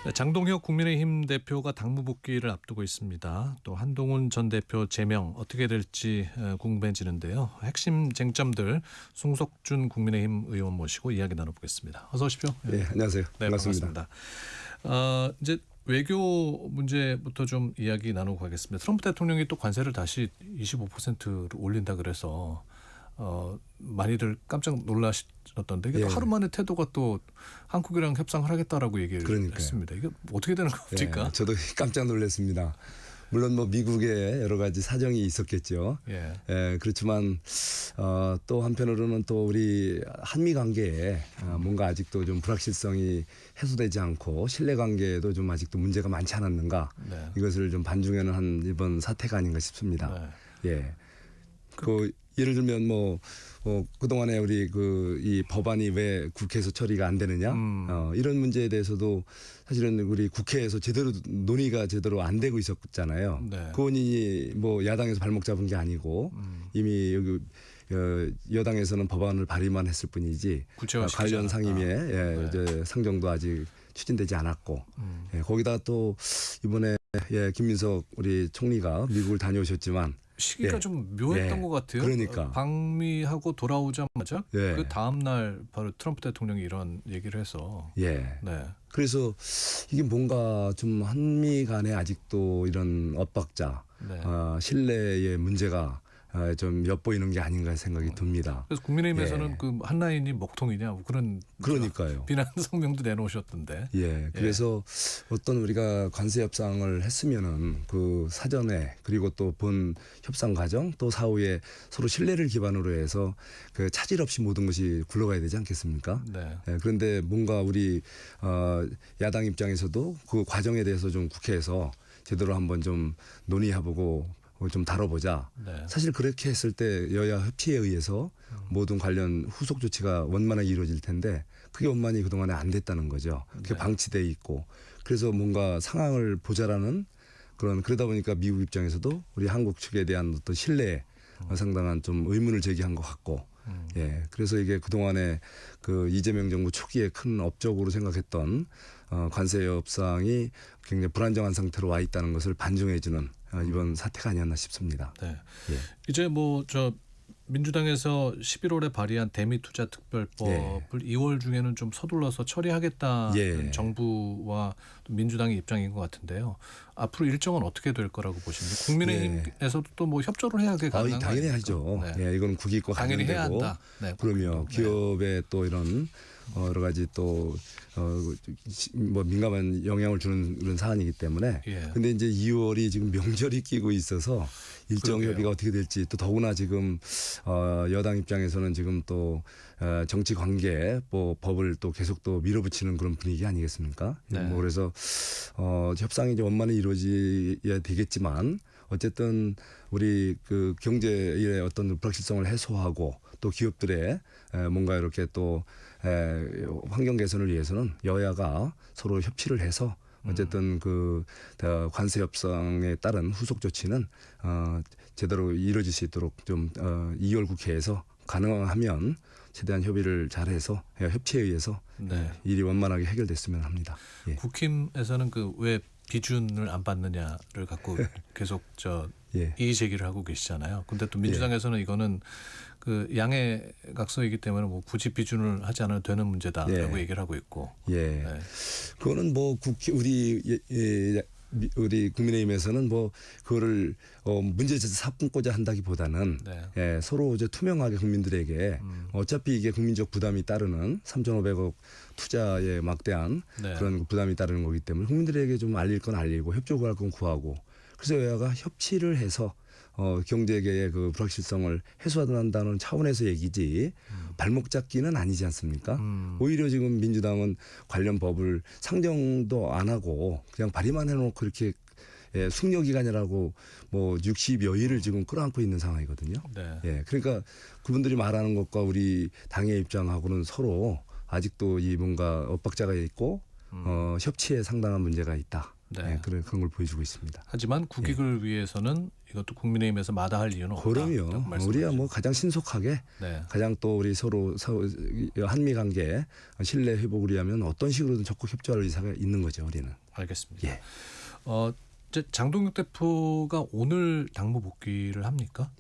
네, 장동혁 국민의힘 대표가 당무 복귀를 앞두고 있습니다. 또 한동훈 전 대표 제명 어떻게 될지 궁금해지는데요. 핵심 쟁점들 송석준 국민의힘 의원 모시고 이야기 나눠보겠습니다. 어서 오십시오. 네, 안녕하세요. 네, 반갑습니다. 이제 외교 문제부터 좀 이야기 나누고 가겠습니다. 트럼프 대통령이 또 관세를 다시 25%로 올린다 그래서 많이들 깜짝 놀라셨던데 이게 또 하루 만에 태도가 또 한국이랑 협상을 하겠다라고 얘기를 했습니다. 이게 어떻게 되는 겁니까? 저도 깜짝 놀랐습니다. 물론 뭐 미국에 여러 가지 사정이 있었겠죠. 그렇지만 또 한편으로는 또 우리 한미 관계에 뭔가 아직도 좀 불확실성이 해소되지 않고 신뢰 관계에도 좀 아직도 문제가 많지 않았는가. 이것을 좀 반중하는 한 이번 사태가 아닌가 싶습니다. 예를 들면 그동안에 우리 이 법안이 왜 국회에서 처리가 안 되느냐 이런 문제에 대해서도 사실은 우리 국회에서 논의가 제대로 안 되고 있었잖아요. 그 원인이 야당에서 발목 잡은 게 아니고 이미 여기 여당에서는 법안을 발의만 했을 뿐이지 관련 상임위에 이제 상정도 아직 추진되지 않았고 거기다 또 이번에 김민석 우리 총리가 미국을 다녀오셨지만 시기가 좀 묘했던 것 같아요. 그러니까 방미하고 돌아오자마자 그 다음 날 바로 트럼프 대통령이 이런 얘기를 해서 그래서 이게 뭔가 좀 한미 간에 아직도 이런 엇박자 신뢰의 문제가 좀 엿보이는 게 아닌가 생각이 듭니다. 그래서 국민의힘에서는 그 한라인이 먹통이냐 그런 그러니까요. 비난 성명도 내놓으셨던데. 그래서 어떤 우리가 관세 협상을 했으면은 그 사전에 그리고 또 본 협상 과정 또 사후에 서로 신뢰를 기반으로 해서 그 차질 없이 모든 것이 굴러가야 되지 않겠습니까? 그런데 뭔가 우리 야당 입장에서도 그 과정에 대해서 좀 국회에서 제대로 한번 좀 논의해보고 좀 다뤄보자. 사실 그렇게 했을 때 여야 협치에 의해서 모든 관련 후속 조치가 원만하게 이루어질 텐데 그게 원만히 그동안에 안 됐다는 거죠. 그게 방치돼 있고 그래서 뭔가 상황을 보자라는 그러다 보니까 미국 입장에서도 우리 한국 측에 대한 어떤 신뢰에 상당한 좀 의문을 제기한 것 같고 그래서 이게 그동안에 그 이재명 정부 초기에 큰 업적으로 생각했던 관세 협상이 굉장히 불안정한 상태로 와 있다는 것을 반증해주는 이번 사태가 아니었나 싶습니다. 이제 민주당에서 11월에 발의한 대미투자특별법을 2월 중에는 좀 서둘러서 처리하겠다는 정부와 민주당의 입장인 것 같은데요. 앞으로 일정은 어떻게 될 거라고 보십니까? 국민의힘에서도 또 협조를 해야 하게 가능한 거 당연히 하죠. 이건 국익과 당연히 해야 한다. 그러면 기업에 또 이런 여러 가지 또 민감한 영향을 주는 그런 사안이기 때문에 근데 이제 2월이 지금 명절이 끼고 있어서 일정 협의가 어떻게 될지 또 더구나 지금 여당 입장에서는 지금 또 정치 관계 법을 또 계속 또 밀어붙이는 그런 분위기 아니겠습니까? 그래서 협상이 이제 원만히 이루어져야 되겠지만 어쨌든 우리 그 경제의 어떤 불확실성을 해소하고 또 기업들의 뭔가 이렇게 또 환경 개선을 위해서는 여야가 서로 협치를 해서 어쨌든 그 관세 협상에 따른 후속 조치는 제대로 이루어질 수 있도록 좀 2월 국회에서 가능하면 최대한 협의를 잘해서 협치에 의해서 일이 원만하게 해결됐으면 합니다. 국힘에서는 왜 비준을 안 받느냐를 갖고 계속 이의 제기를 하고 계시잖아요. 근데 또 민주당에서는 이거는 그 양해각서이기 때문에 굳이 비준을 하지 않아도 되는 문제다라고 얘기를 하고 있고. 그거는 우리 국민의힘에서는 그거를 문제제기를 사뿐고자 한다기보다는 서로 이제 투명하게 국민들에게 어차피 이게 국민적 부담이 따르는 3,500억 투자에 막대한 그런 부담이 따르는 거기 때문에 국민들에게 좀 알릴 건 알리고 협조 구할 건 구하고 그래서 여야가 협치를 해서 경제계의 그 불확실성을 해소한다는 차원에서 얘기지 발목 잡기는 아니지 않습니까? 오히려 지금 민주당은 관련 법을 상정도 안 하고 그냥 발의만 해놓고 이렇게 숙려기간이라고 60여일을 지금 끌어안고 있는 상황이거든요. 그러니까 그분들이 말하는 것과 우리 당의 입장하고는 서로 아직도 이 뭔가 엇박자가 있고 협치에 상당한 문제가 있다. 그런 걸 보여주고 있습니다. 하지만 국익을 위해서는 이것도 국민의힘에서 마다할 이유는 그럼요. 없다. 우리야 뭐 가장 신속하게 네. 가장 또 우리 서로 한미 관계 신뢰 회복을 위하면 어떤 식으로든 적극 협조할 의사가 있는 거죠. 우리는. 알겠습니다. 예. 이제 장동혁 대표가 오늘 당무 복귀를 합니까?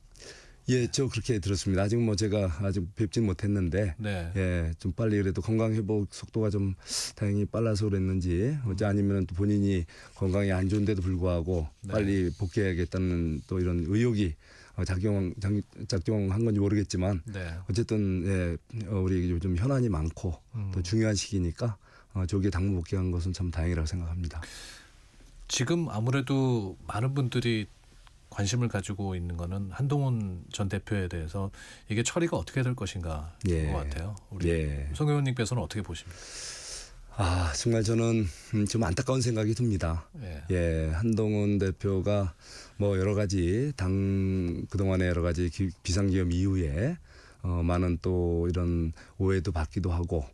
예, 저 그렇게 들었습니다. 아직 뭐 제가 아직 뵙진 못했는데, 네. 예, 좀 빨리 그래도 건강 회복 속도가 좀 다행히 빨라서 그랬는지, 어째 아니면 또 본인이 건강이 안 좋은데도 불구하고 네. 빨리 복귀해야겠다는 또 이런 의욕이 작용한 건지 모르겠지만, 네. 어쨌든 예, 우리 요즘 현안이 많고 또 중요한 시기니까 조기에 당무 복귀한 것은 참 다행이라고 생각합니다. 지금 아무래도 많은 분들이 관심을 가지고 있는 거는 한동훈 전 대표에 대해서 이게 처리가 어떻게 될 것인가 예. 것 같아요. 우리 예. 송 의원님께서는 어떻게 보십니까? 아, 정말 저는 좀 안타까운 생각이 듭니다. 예. 예, 한동훈 대표가 뭐 여러 가지 그동안의 여러 가지 비상계엄 이후에 많은 또 이런 오해도 받기도 하고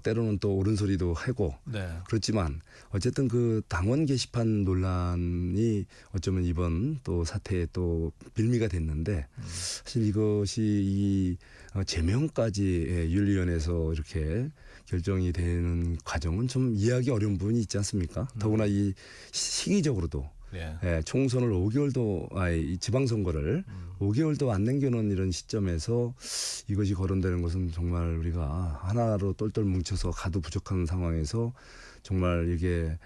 때로는 또 옳은 소리도 하고 네. 그렇지만 어쨌든 그 당원 게시판 논란이 어쩌면 이번 또 사태에 또 빌미가 됐는데 사실 이것이 이 제명까지 윤리위원회에서 이렇게 결정이 되는 과정은 좀 이해하기 어려운 부분이 있지 않습니까? 더구나 이 시기적으로도 예. 총선을 5개월도 이 지방선거를 5개월도 안 남겨놓은 이런 시점에서 이것이 거론되는 것은 정말 우리가 하나로 똘똘 뭉쳐서 가도 부족한 상황에서 정말 이게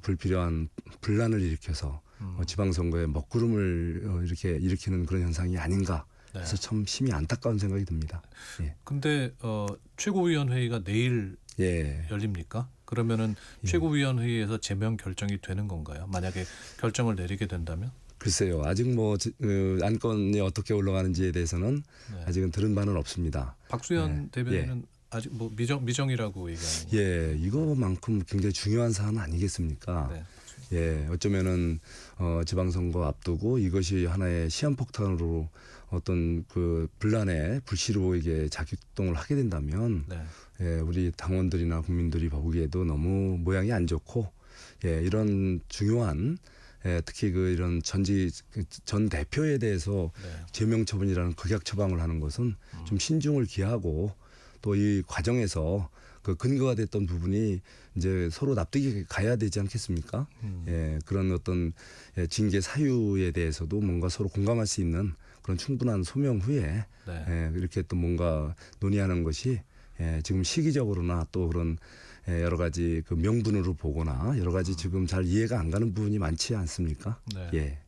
불필요한 분란을 일으켜서 지방선거에 먹구름을 이렇게 일으키는 그런 현상이 아닌가. 네. 그래서 참 심히 안타까운 생각이 듭니다. 예. 근데 최고위원회의가 내일 예. 열립니까? 그러면은 최고위원회의에서 제명 결정이 되는 건가요? 만약에 결정을 내리게 된다면? 글쎄요. 아직 뭐 안건이 어떻게 올라가는지에 대해서는 네. 아직은 들은 바는 없습니다. 박수현 대변인은 아직 뭐 미정이라고 얘기하는 거예요. 예, 이거만큼 굉장히 중요한 사안 아니겠습니까? 네. 예, 어쩌면은 지방선거 앞두고 이것이 하나의 시한폭탄으로 어떤 그 분란의 불씨로 이게 작동을 하게 된다면 네. 예, 우리 당원들이나 국민들이 보기에도 너무 모양이 안 좋고 예, 이런 중요한 예, 특히 그 이런 전 대표에 대해서 네. 제명 처분이라는 극약 처방을 하는 것은 좀 신중을 기하고 또 이 과정에서 그 근거가 됐던 부분이 이제 서로 납득이 가야 되지 않겠습니까? 예, 그런 어떤 징계 사유에 대해서도 뭔가 서로 공감할 수 있는 그런 충분한 소명 후에 네. 예, 이렇게 또 뭔가 논의하는 것이 예, 지금 시기적으로나 또 그런 여러 가지 그 명분으로 보거나 여러 가지 지금 잘 이해가 안 가는 부분이 많지 않습니까? 네. 예.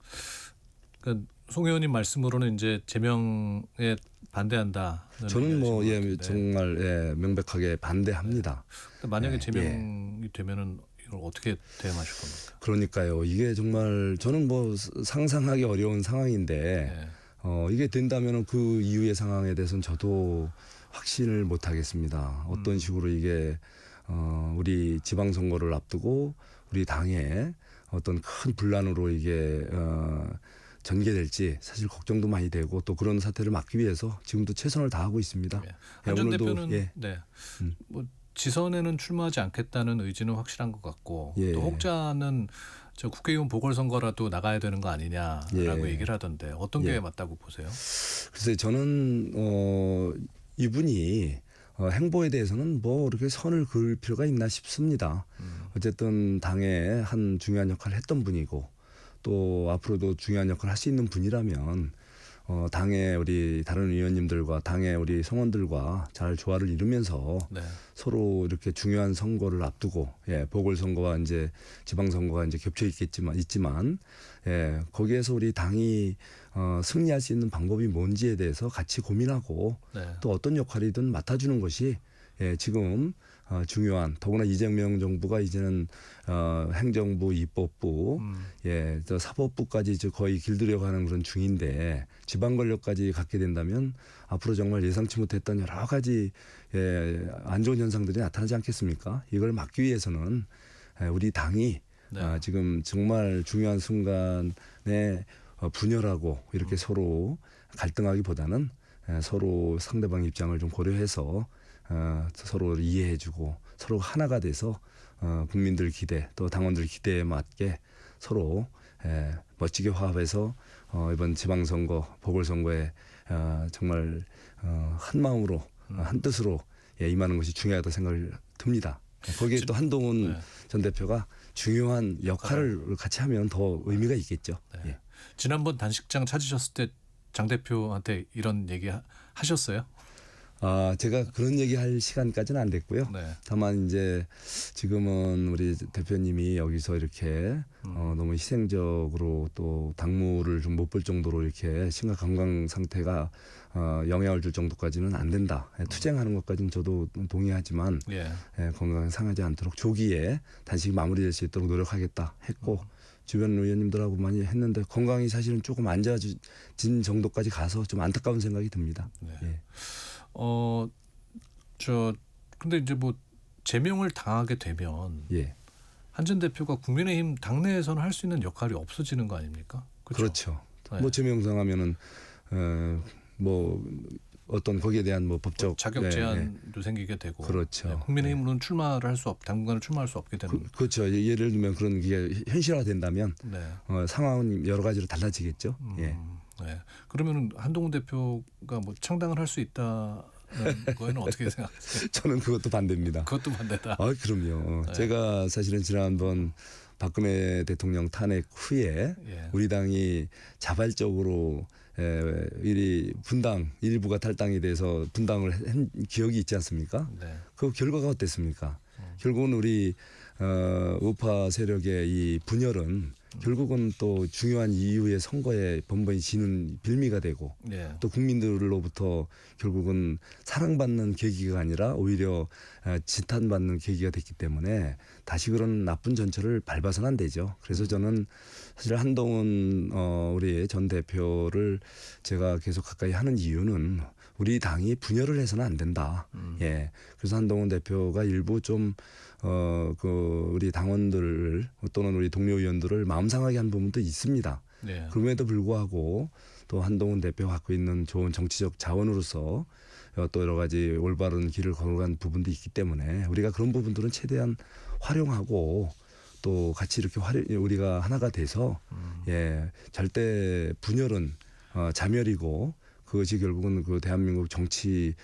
그러니까 송 의원님 말씀으로는 이제 제명에 반대한다. 저는 뭐 예, 정말 예, 명백하게 반대합니다. 만약에 예, 제명이 되면은 이걸 어떻게 대응하실 겁니까? 그러니까요. 이게 정말 저는 뭐 상상하기 어려운 상황인데 네. 이게 된다면은 그 이후의 상황에 대해서는 저도 확신을 못 하겠습니다. 어떤 식으로 이게 우리 지방선거를 앞두고 우리 당에 어떤 큰 분란으로 이게 전개될지 사실 걱정도 많이 되고 또 그런 사태를 막기 위해서 지금도 최선을 다하고 있습니다. 예. 예, 한 전 오늘도, 대표는 예. 네. 뭐 지선에는 출마하지 않겠다는 의지는 확실한 것 같고 예. 또 혹자는 저 국회의원 보궐선거라도 나가야 되는 거 아니냐라고 예. 얘기를 하던데 어떤 게 예. 맞다고 보세요? 글쎄 저는 이분이 행보에 대해서는 뭐 이렇게 선을 그을 필요가 있나 싶습니다. 어쨌든 당에 한 중요한 역할을 했던 분이고 또 앞으로도 중요한 역할을 할 수 있는 분이라면 당의 우리 다른 의원님들과 당의 우리 성원들과 잘 조화를 이루면서 네. 서로 이렇게 중요한 선거를 앞두고 예, 보궐선거와 이제 지방선거가 이제 겹쳐 있지만 예, 거기에서 우리 당이 승리할 수 있는 방법이 뭔지에 대해서 같이 고민하고 네. 또 어떤 역할이든 맡아주는 것이 예, 지금 중요한 더구나 이재명 정부가 이제는 행정부, 입법부, 예, 저 사법부까지 이제 거의 길들여가는 그런 중인데 지방 권력까지 갖게 된다면 앞으로 정말 예상치 못했던 여러 가지 안 좋은 현상들이 나타나지 않겠습니까? 이걸 막기 위해서는 우리 당이 네. 지금 정말 중요한 순간에 분열하고 이렇게 서로 갈등하기보다는 서로 상대방 입장을 좀 고려해서 서로 이해해주고 서로 하나가 돼서 국민들 기대 또 당원들 기대에 맞게 서로 멋지게 화합해서 이번 지방선거 보궐선거에 정말 한 마음으로 한 뜻으로 임하는 것이 중요하다고 생각을 듭니다. 거기에 또 한동훈 네. 전 대표가 중요한 역할을 같이 하면 더 의미가 있겠죠. 네. 예. 지난번 단식장 찾으셨을 때 장 대표한테 이런 얘기 하셨어요? 제가 그런 얘기할 시간까지는 안 됐고요. 네. 다만 이제 지금은 우리 대표님이 여기서 이렇게 너무 희생적으로 또 당무를 좀 못 볼 정도로 이렇게 심각 건강 상태가 영향을 줄 정도까지는 안 된다. 투쟁하는 것까지는 저도 동의하지만 예. 건강이 상하지 않도록 조기에 단식이 마무리될 수 있도록 노력하겠다 했고 주변 의원님들하고 많이 했는데 건강이 사실은 조금 안 좋아진 정도까지 가서 좀 안타까운 생각이 듭니다. 네. 예. 근데 이제 뭐 제명을 당하게 되면 예. 한 전 대표가 국민의힘 당내에서는 할 수 있는 역할이 없어지는 거 아닙니까? 그렇죠. 네. 뭐 제명당하면은 뭐 어떤 거기에 대한 뭐 법적 자격 제한도 생기게 되고, 그렇죠. 네, 국민의힘으로는 출마를 할 수 당분간은 출마할 수 없게 되는. 그렇죠. 예를 들면 그런 게 현실화된다면 네. 상황은 여러 가지로 달라지겠죠. 예. 네. 그러면은 한동훈 대표가 뭐 창당을 할 수 있다는 거에는 어떻게 생각하세요? 저는 그것도 반대입니다. 그것도 반대다. 그럼요. 네. 제가 사실은 지난번 박근혜 대통령 탄핵 후에 예. 우리 당이 자발적으로 일부가 탈당이 돼서 분당을 한 기억이 있지 않습니까? 네. 그 결과가 어땠습니까? 결국은 우리 우파 세력의 이 분열은 결국은 또 중요한 이후의 선거에 번번이 지는 빌미가 되고 예. 또 국민들로부터 결국은 사랑받는 계기가 아니라 오히려 지탄받는 계기가 됐기 때문에 다시 그런 나쁜 전철을 밟아서는 안 되죠. 그래서 저는 사실 한동훈 우리 전 대표를 제가 계속 가까이 하는 이유는 우리 당이 분열을 해서는 안 된다. 예. 그래서 한동훈 대표가 일부 좀 우리 당원들 또는 우리 동료 의원들을 마음 상하게 한 부분도 있습니다. 네. 그럼에도 불구하고 또 한동훈 대표가 갖고 있는 좋은 정치적 자원으로서 또 여러 가지 올바른 길을 걸어간 부분도 있기 때문에 우리가 그런 부분들은 최대한 활용하고 또 같이 이렇게 우리가 하나가 돼서 절대 분열은 자멸이고 그것이 결국은 그 대한민국 정치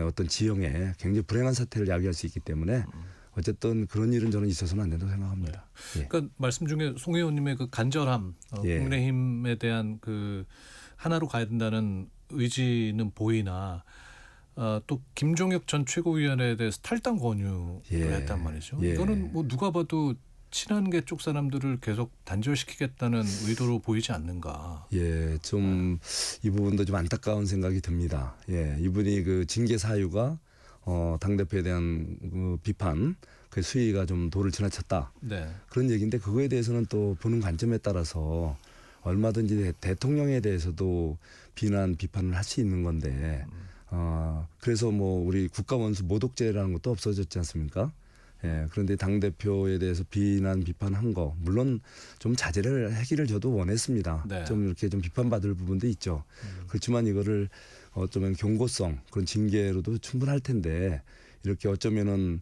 어떤 지형에 굉장히 불행한 사태를 야기할 수 있기 때문에 어쨌든 그런 일은 저는 있어서는 안 된다고 생각합니다. 예. 그러니까 말씀 중에 송 의원님의 그 간절함, 예. 국민의힘에 대한 그 하나로 가야 된다는 의지는 보이나 또 김종혁 전 최고위원에 대해서 탈당 권유를 했단 말이죠. 예. 이거는 뭐 누가 봐도 친한계 쪽 사람들을 계속 단절시키겠다는 의도로 보이지 않는가. 예, 좀 이 부분도 좀 안타까운 생각이 듭니다. 예, 이분이 그 징계 사유가 당대표에 대한 그 비판, 그 수위가 좀 도를 지나쳤다. 네. 그런 얘기인데 그거에 대해서는 또 보는 관점에 따라서 얼마든지 대통령에 대해서도 비난, 비판을 할 수 있는 건데 그래서 뭐 우리 국가원수 모독죄라는 것도 없어졌지 않습니까? 예, 그런데 당대표에 대해서 비난, 비판한 거, 물론 좀 자제를 하기를 저도 원했습니다. 네. 좀 이렇게 좀 비판받을 부분도 있죠. 그렇지만 이거를 어쩌면 경고성, 그런 징계로도 충분할 텐데, 이렇게 어쩌면은,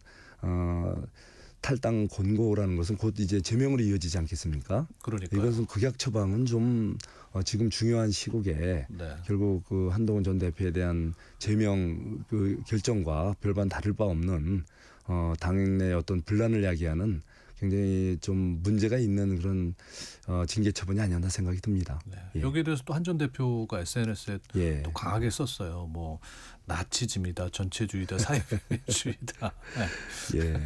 탈당 권고라는 것은 곧 이제 제명으로 이어지지 않겠습니까? 그러니까요. 이것은 극약 처방은 좀 지금 중요한 시국에 네. 결국 그 한동훈 전 대표에 대한 제명 그 결정과 별반 다를 바 없는 당내 어떤 분란을 야기하는 굉장히 좀 문제가 있는 그런 징계 처분이 아니었나 생각이 듭니다. 네. 예. 여기에 대해서 또 한 전 대표가 SNS에 예. 또 강하게 썼어요. 뭐 나치즘이다, 전체주의다, 사회주의다. 네. 예.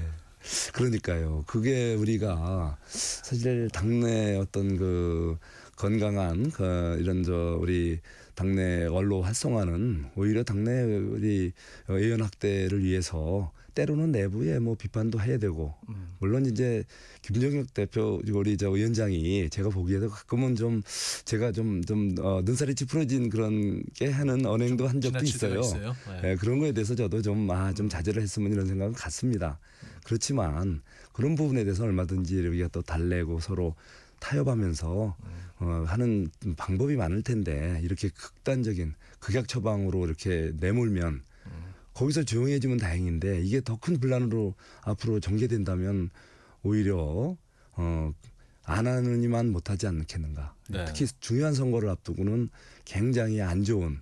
그러니까요. 그게 우리가 사실 당내 어떤 그 건강한 이런 우리 당내 언로 활성화는 오히려 당내 우리 의원 학대를 위해서 때로는 내부에 뭐 비판도 해야 되고 물론 이제 김종혁 대표 우리 위원장이 제가 보기에도 가끔은 좀 제가 좀 눈살이 찌푸러진 그런 게 하는 언행도 한 적도 있어요. 네. 그런 거에 대해서 저도 좀 자제를 했으면 이런 생각은 갖습니다. 그렇지만 그런 부분에 대해서 얼마든지 우리가 또 달래고 서로 타협하면서 하는 방법이 많을 텐데 이렇게 극단적인 극약 처방으로 이렇게 내몰면 거기서 조용해지면 다행인데 이게 더 큰 분란으로 앞으로 전개된다면 오히려 안 하느니만 못하지 않겠는가. 네. 특히 중요한 선거를 앞두고는 굉장히 안 좋은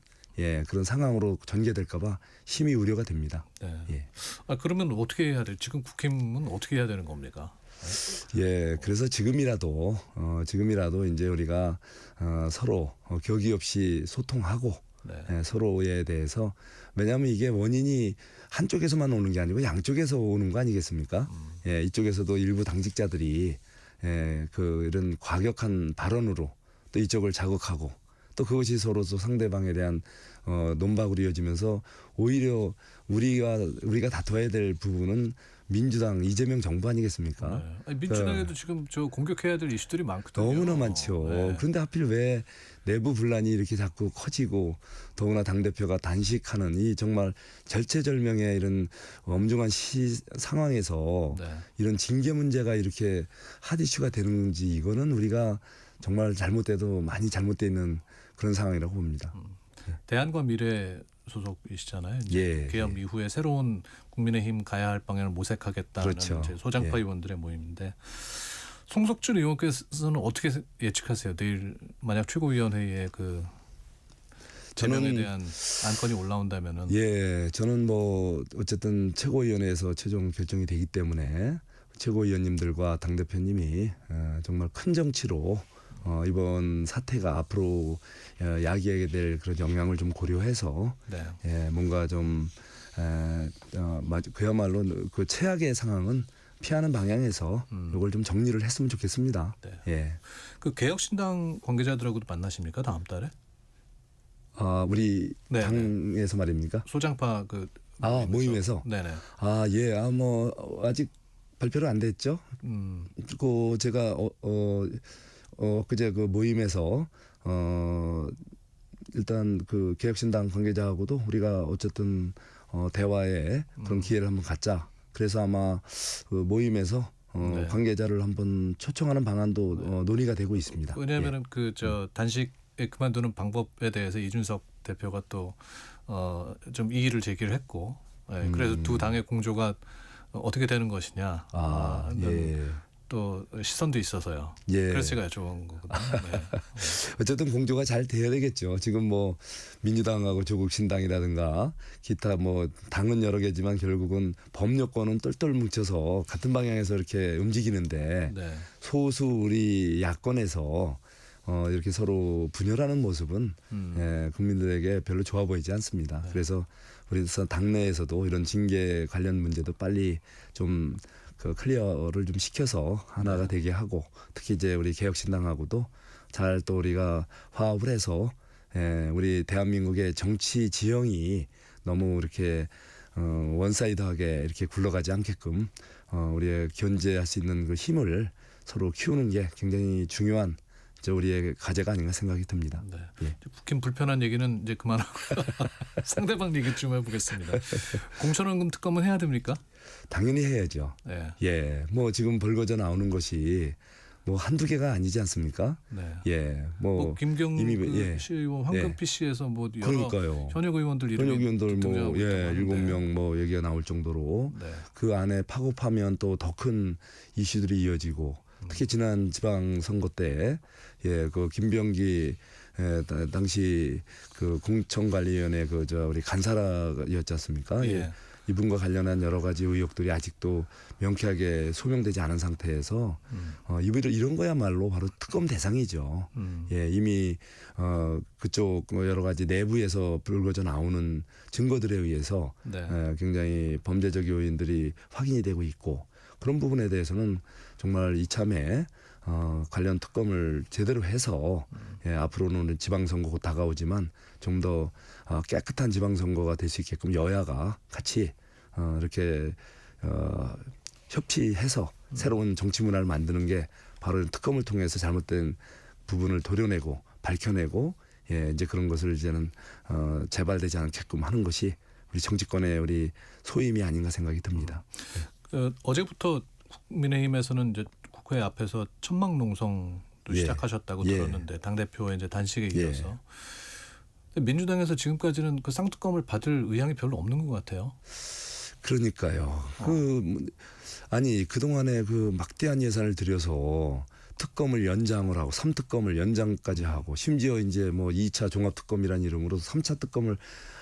그런 상황으로 전개될까봐 심히 우려가 됩니다. 네. 예. 그러면 어떻게 해야 돼? 지금 국힘은 어떻게 해야 되는 겁니까? 그래서 지금이라도 이제 우리가 서로 격의 없이 소통하고 네. 서로에 대해서 왜냐하면 이게 원인이 한쪽에서만 오는 게 아니고 양쪽에서 오는 거 아니겠습니까? 이쪽에서도 일부 당직자들이 이런 과격한 발언으로 또 이쪽을 자극하고 또 그것이 서로 또 상대방에 대한 논박으로 이어지면서 오히려 우리가 다퉈야 될 부분은 민주당 이재명 정부 아니겠습니까? 네. 아니, 민주당에도 지금 저 공격해야 될 이슈들이 많거든요. 너무나 많죠. 네. 그런데 하필 왜 내부 분란이 이렇게 자꾸 커지고 더구나 당대표가 단식하는 이 정말 절체절명의 이런 엄중한 상황에서 네. 이런 징계 문제가 이렇게 핫 이슈가 되는지 이거는 우리가 정말 잘못돼도 많이 잘못되어 있는 그런 상황이라고 봅니다. 대한과 미래 소속이시잖아요. 이제 개헌 이후에 새로운 국민의힘 가야 할 방향을 모색하겠다는 그렇죠. 이제 소장파 의원들의 모임인데 송석준 의원께서는 어떻게 예측하세요? 내일 만약 최고위원회에 그 제명에 대한 안건이 올라온다면은 저는 뭐 어쨌든 최고위원회에서 최종 결정이 되기 때문에 최고위원님들과 당 대표님이 정말 큰 정치로 이번 사태가 앞으로 야기하게 될 그런 영향을 좀 고려해서 네. 뭔가 좀 그야말로 그 최악의 상황은 피하는 방향에서 이걸 좀 정리를 했으면 좋겠습니다. 네. 그 개혁신당 관계자들하고도 만나십니까 다음 달에? 우리 네. 당에서 말입니까? 소장파 그 모임에서. 네네. 뭐 아직 발표를 안 됐죠. 그 제가 그제 그 모임에서 일단 그 개혁신당 관계자하고도 우리가 어쨌든 대화에 그런 기회를 한번 갖자. 그래서 아마 그 모임에서 네. 관계자를 한번 초청하는 방안도 논의가 되고 있습니다. 왜냐하면은 그 저 단식에 그만두는 방법에 대해서 이준석 대표가 또 좀 이의를 제기를 했고, 그래서 두 당의 공조가 어떻게 되는 것이냐. 또 시선도 있어서요. 그래서 제가 여쭤본 거거든요. 네. 어쨌든 공조가 잘 돼야 되겠죠. 지금 뭐 민주당하고 조국신당이라든가 기타 뭐 당은 여러 개지만 결국은 법률권은 똘똘 뭉쳐서 같은 방향에서 이렇게 움직이는데 네. 소수 우리 야권에서 이렇게 서로 분열하는 모습은 국민들에게 별로 좋아 보이지 않습니다. 그래서 우리 당내에서도 이런 징계 관련 문제도 빨리 좀 그 클리어를 좀 시켜서 하나가 되게 하고 특히 이제 우리 개혁신당하고도 잘 또 우리가 화합을 해서 우리 대한민국의 정치 지형이 너무 이렇게 원사이드하게 이렇게 굴러가지 않게끔 우리의 견제할 수 있는 그 힘을 서로 키우는 게 굉장히 중요한 우리의 과제가 아닌가 생각이 듭니다. 네. 국힘 불편한 얘기는 이제 그만하고요. 상대방 얘기 좀 해보겠습니다. 공천원금 특검은 해야 됩니까? 당연히 해야죠. 네. 뭐 지금 벌거져 나오는 것이 뭐 한두 개가 아니지 않습니까? 네. 뭐 김경그 시의원, 황교안 씨에서 뭐 여러 그러니까요. 현역 의원들 이름이 뭐 등장하고 있다고 하는데. 7명 뭐 얘기가 나올 정도로 그 안에 파고파면 또 더 큰 이슈들이 이어지고 특히 지난 지방선거 때 그 김병기 당시 그 공천관리위원회 우리 간사라였지 않습니까? 이분과 관련한 여러 가지 의혹들이 아직도 명쾌하게 소명되지 않은 상태에서 이런 거야말로 바로 특검 대상이죠. 이미 그쪽 여러 가지 내부에서 불거져 나오는 증거들에 의해서 굉장히 범죄적 요인들이 확인이 되고 있고 그런 부분에 대해서는 정말 이참에 관련 특검을 제대로 해서 앞으로는 지방선거 곧 다가오지만 좀 더 깨끗한 지방선거가 될 수 있게끔 여야가 같이 이렇게 협치해서 새로운 정치 문화를 만드는 게 바로 특검을 통해서 잘못된 부분을 도려내고 밝혀내고 이제 그런 것을 이제는 재발되지 않게끔 하는 것이 우리 정치권의 우리 소임이 아닌가 생각이 듭니다. 어제부터 국민의힘에서는 이제 국회 앞에서 천막 농성도 시작하셨다고 들었는데 당 대표의 이제 단식에 이어서 민주당에서 지금까지는 그 쌍특검을 받을 의향이 별로 없는 것 같아요. 그러니까요. 그 동안에 그 막대한 예산을 들여서 특검을 연장을 하고 3특검을 연장까지 하고 심지어 이제 뭐 2차 종합특검이라는 이름으로 3차 특검을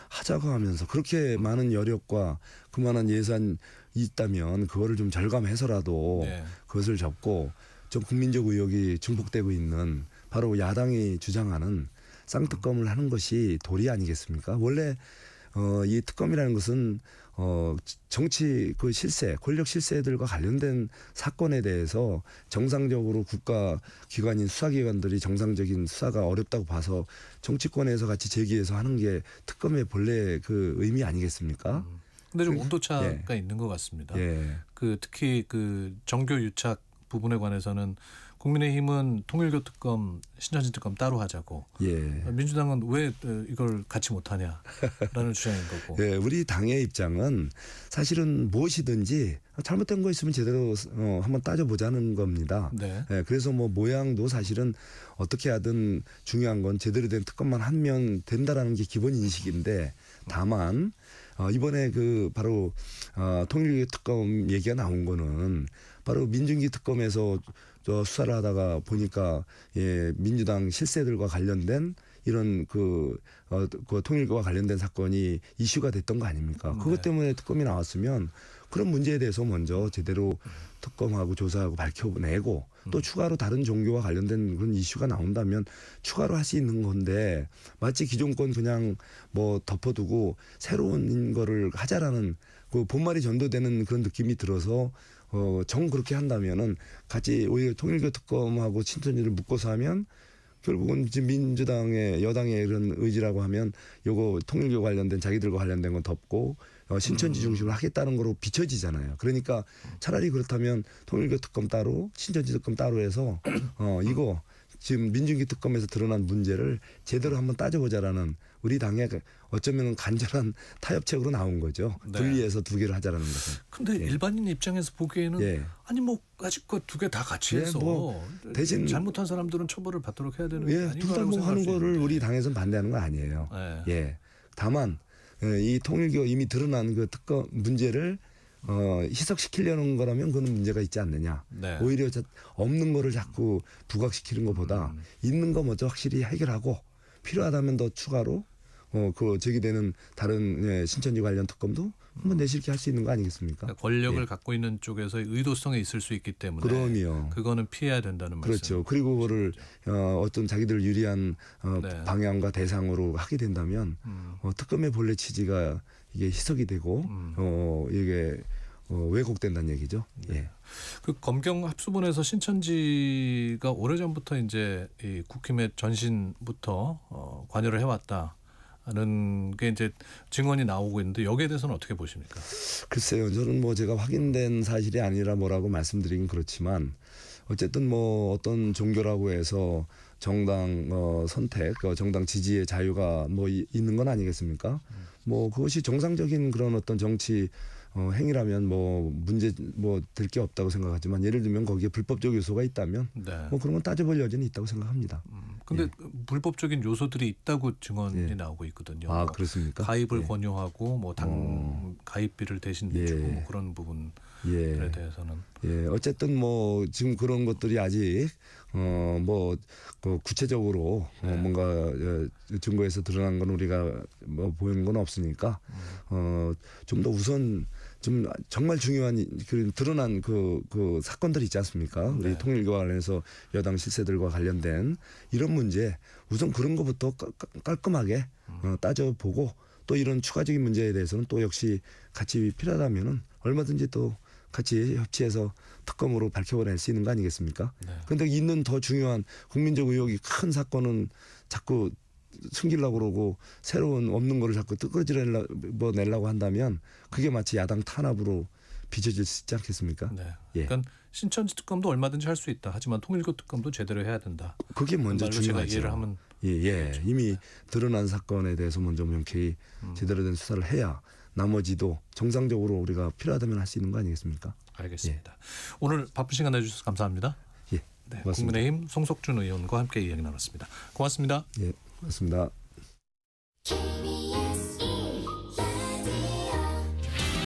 하자고 하면서 그렇게 많은 여력과 그만한 예산이 있다면 그거를 좀 절감해서라도 네. 그것을 접고 좀 국민적 의혹이 증폭되고 있는 바로 야당이 주장하는 쌍특검을 하는 것이 도리 아니겠습니까? 원래 이 특검이라는 것은 정치 그 실세, 권력 실세들과 관련된 사건에 대해서 정상적으로 국가 기관인 수사기관들이 정상적인 수사가 어렵다고 봐서 정치권에서 같이 제기해서 하는 게 특검의 본래 그 의미 아니겠습니까? 근데 좀 온도차가 있는 것 같습니다. 예. 그 특히 그 정교 유착 부분에 관해서는 국민의힘은 통일교 특검, 신천지 특검 따로 하자고. 예. 민주당은 왜 이걸 같이 못하냐라는 주장인 거고. 예, 우리 당의 입장은 사실은 무엇이든지 잘못된 거 있으면 제대로 한번 따져보자는 겁니다. 네. 예, 그래서 뭐 모양도 사실은 어떻게 하든 중요한 건 제대로 된 특검만 하면 된다라는 게 기본 인식인데 다만 이번에 그 바로 통일교 특검 얘기가 나온 거는 바로 민중기 특검에서 수사를 하다가 보니까 민주당 실세들과 관련된 이런 그 통일교와 관련된 사건이 이슈가 됐던 거 아닙니까? 그것 때문에 특검이 나왔으면 그런 문제에 대해서 먼저 제대로 특검하고 조사하고 밝혀내고 또 추가로 다른 종교와 관련된 그런 이슈가 나온다면 추가로 할 수 있는 건데 마치 기존 건 그냥 뭐 덮어두고 새로운 거를 하자라는 그 본말이 전도되는 그런 느낌이 들어서 정 그렇게 한다면은 같이 오히려 통일교 특검하고 신천지를 묶어서 하면 결국은 지금 민주당의 여당의 이런 의지라고 하면 요거 통일교 관련된 자기들과 관련된 건 덮고 신천지 중심으로 하겠다는 거로 비춰지잖아요. 그러니까 차라리 그렇다면 통일교 특검 따로 신천지 특검 따로 해서 이거 지금 민중기 특검에서 드러난 문제를 제대로 한번 따져보자라는 우리 당의 어쩌면 간절한 타협책으로 나온 거죠. 네. 분리해서 두 개를 하자라는 것은. 근데 일반인 입장에서 보기에는 아니 뭐 아직 그 두 개 다 같이 해서 뭐 대신 잘못한 사람들은 처벌을 받도록 해야 되는 게 아닌가라고 둘다뭐 하는 생각할 수 거를 있는데. 우리 당에서는 반대하는 건 아니에요. 네. 예. 다만 이 통일교 이미 드러난 그 특검 문제를 희석시키려는 거라면 그건 문제가 있지 않느냐. 네. 오히려 없는 거를 자꾸 부각시키는 것보다 있는 거 먼저 확실히 해결하고 필요하다면 더 추가로 그 제기되는 다른 신천지 관련 특검도 한번 내실게 할 수 있는 거 아니겠습니까? 그러니까 권력을 갖고 있는 쪽에서의 의도성이 있을 수 있기 때문에 그럼요. 그거는 피해야 된다는 말씀. 그렇죠. 그리고 그거를 어떤 자기들 유리한 네. 방향과 대상으로 하게 된다면 특검의 본래 취지가 이게 희석이 되고 이게 왜곡된다는 얘기죠. 예. 그 검경 합수본에서 신천지가 오래전부터 이제 이 국힘의 전신부터 관여를 해왔다는 게 이제 증언이 나오고 있는데 여기에 대해서는 어떻게 보십니까? 글쎄요. 저는 뭐 제가 확인된 사실이 아니라 뭐라고 말씀드리긴 그렇지만 어쨌든 뭐 어떤 종교라고 해서 정당 선택, 정당 지지의 자유가 뭐 있는 건 아니겠습니까? 뭐 그것이 정상적인 그런 어떤 정치 행위라면 뭐 문제 뭐 될 게 없다고 생각하지만 예를 들면 거기에 불법적 요소가 있다면 네. 뭐 그런 건 따져볼 여지는 있다고 생각합니다. 근데 불법적인 요소들이 있다고 증언이 나오고 있거든요. 아 뭐 그렇습니까? 가입을 권유하고 뭐 당 가입비를 대신 내주고 뭐 그런 부분들에 대해서는 어쨌든 뭐 지금 그런 것들이 아직 그 구체적으로 뭔가 증거에서 드러난 건 우리가 뭐 보이는 건 없으니까 좀 더 우선 좀 정말 중요한 그 드러난 그 사건들 있지 않습니까? 우리 통일교와 관련해서 여당 실세들과 관련된 이런 문제 우선 그런 것부터 깔끔하게 따져보고 또 이런 추가적인 문제에 대해서는 또 역시 같이 필요하다면은 얼마든지 또 같이 협치해서 특검으로 밝혀낼 수 있는 거 아니겠습니까? 그런데 있는 더 중요한 국민적 의혹이 큰 사건은 자꾸 숨기려고 그러고 새로운 없는 거를 자꾸 내려고 한다면 그게 마치 야당 탄압으로 비춰질 수 있지 않겠습니까? 네. 그러니까 신천지 특검도 얼마든지 할 수 있다. 하지만 통일교 특검도 제대로 해야 된다. 그게 먼저 제가 중요하죠. 이해를 하면 그렇죠. 이미 드러난 사건에 대해서 먼저 명쾌히 제대로 된 수사를 해야 나머지도 정상적으로 우리가 필요하다면 할 수 있는 거 아니겠습니까? 알겠습니다. 오늘 바쁜 시간 내주셔서 감사합니다. 예, 네, 고맙습니다. 국민의힘 송석준 의원과 함께 이야기 나눴습니다. 고맙습니다. 예, 고맙습니다.